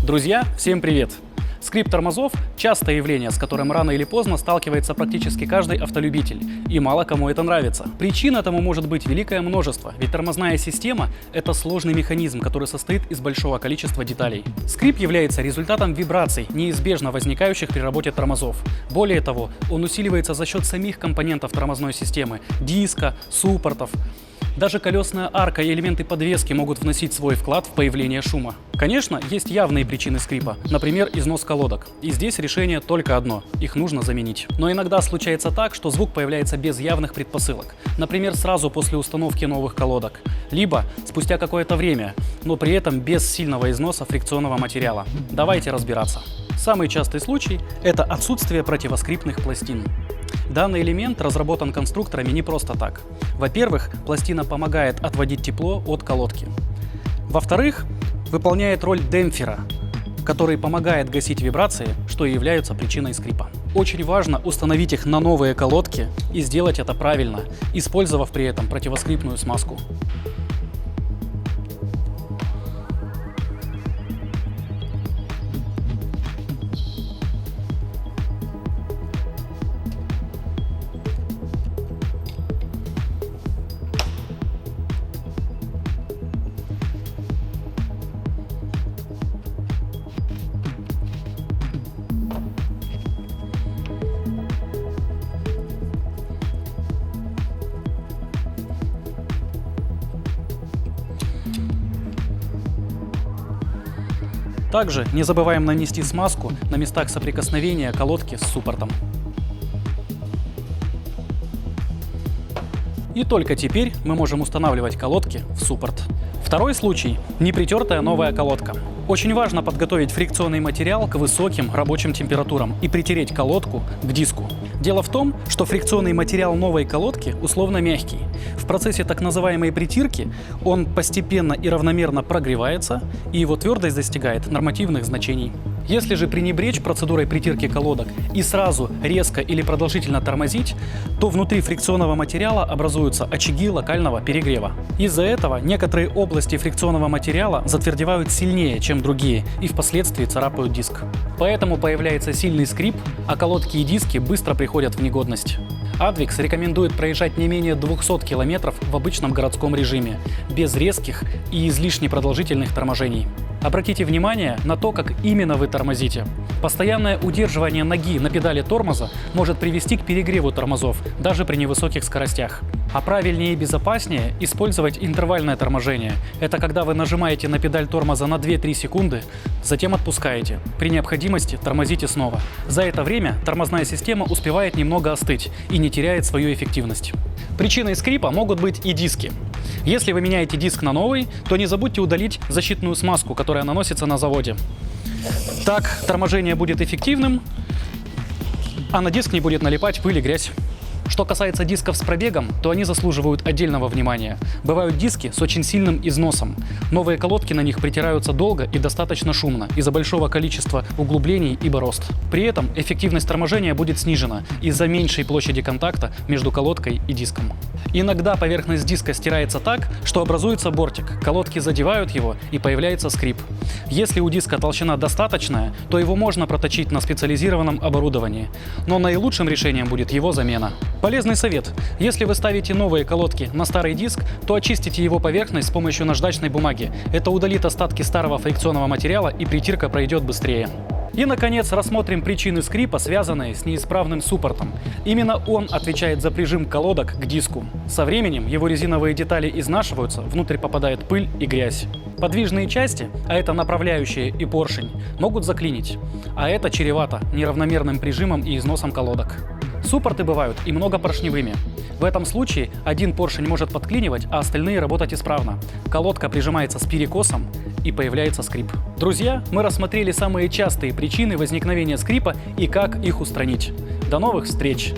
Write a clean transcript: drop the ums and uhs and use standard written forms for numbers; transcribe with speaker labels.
Speaker 1: Друзья, всем привет! Скрип тормозов – частое явление, с которым рано или поздно сталкивается практически каждый автолюбитель, и мало кому это нравится. Причин этому может быть великое множество, ведь тормозная система – это сложный механизм, который состоит из большого количества деталей. Скрип является результатом вибраций, неизбежно возникающих при работе тормозов. Более того, он усиливается за счет самих компонентов тормозной системы – диска, суппортов. Даже колесная арка и элементы подвески могут вносить свой вклад в появление шума. Конечно, есть явные причины скрипа, например, износ колодок. И здесь решение только одно – их нужно заменить. Но иногда случается так, что звук появляется без явных предпосылок. Например, сразу после установки новых колодок. Либо спустя какое-то время, но при этом без сильного износа фрикционного материала. Давайте разбираться. Самый частый случай – это отсутствие противоскрипных пластин. Данный элемент разработан конструкторами не просто так. Во-первых, пластина помогает отводить тепло от колодки. Во-вторых, выполняет роль демпфера, который помогает гасить вибрации, что и являются причиной скрипа. Очень важно установить их на новые колодки и сделать это правильно, использовав при этом противоскрипную смазку. Также не забываем нанести смазку на местах соприкосновения колодки с суппортом. И только теперь мы можем устанавливать колодки в суппорт. Второй случай – непритертая новая колодка. Очень важно подготовить фрикционный материал к высоким рабочим температурам и притереть колодку к диску. Дело в том, что фрикционный материал новой колодки условно мягкий. В процессе так называемой притирки он постепенно и равномерно прогревается, и его твердость достигает нормативных значений. Если же пренебречь процедурой притирки колодок и сразу резко или продолжительно тормозить, то внутри фрикционного материала образуются очаги локального перегрева. Из-за этого некоторые области фрикционного материала затвердевают сильнее, чем другие, и впоследствии царапают диск. Поэтому появляется сильный скрип, а колодки и диски быстро приходят в негодность. Advix рекомендует проезжать не менее 200 км в обычном городском режиме, без резких и излишне продолжительных торможений. Обратите внимание на то, как именно вы тормозите. Постоянное удерживание ноги на педали тормоза может привести к перегреву тормозов, даже при невысоких скоростях. А правильнее и безопаснее использовать интервальное торможение. Это когда вы нажимаете на педаль тормоза на 2-3 секунды, затем отпускаете. При необходимости тормозите снова. За это время тормозная система успевает немного остыть и не теряет свою эффективность. Причиной скрипа могут быть и диски. Если вы меняете диск на новый, то не забудьте удалить защитную смазку, которая наносится на заводе. Так торможение будет эффективным, а на диск не будет налипать пыль и грязь. Что касается дисков с пробегом, то они заслуживают отдельного внимания. Бывают диски с очень сильным износом. Новые колодки на них притираются долго и достаточно шумно из-за большого количества углублений и борозд. При этом эффективность торможения будет снижена из-за меньшей площади контакта между колодкой и диском. Иногда поверхность диска стирается так, что образуется бортик, колодки задевают его и появляется скрип. Если у диска толщина достаточная, то его можно проточить на специализированном оборудовании, но наилучшим решением будет его замена. Полезный совет. Если вы ставите новые колодки на старый диск, то очистите его поверхность с помощью наждачной бумаги. Это удалит остатки старого фрикционного материала, и притирка пройдет быстрее. И, наконец, рассмотрим причины скрипа, связанные с неисправным суппортом. Именно он отвечает за прижим колодок к диску. Со временем его резиновые детали изнашиваются, внутрь попадает пыль и грязь. Подвижные части, а это направляющие и поршень, могут заклинить, а это чревато неравномерным прижимом и износом колодок. Суппорты бывают и многопоршневыми. В этом случае один поршень может подклинивать, а остальные работать исправно. Колодка прижимается с перекосом и появляется скрип. Друзья, мы рассмотрели самые частые причины возникновения скрипа и как их устранить. До новых встреч!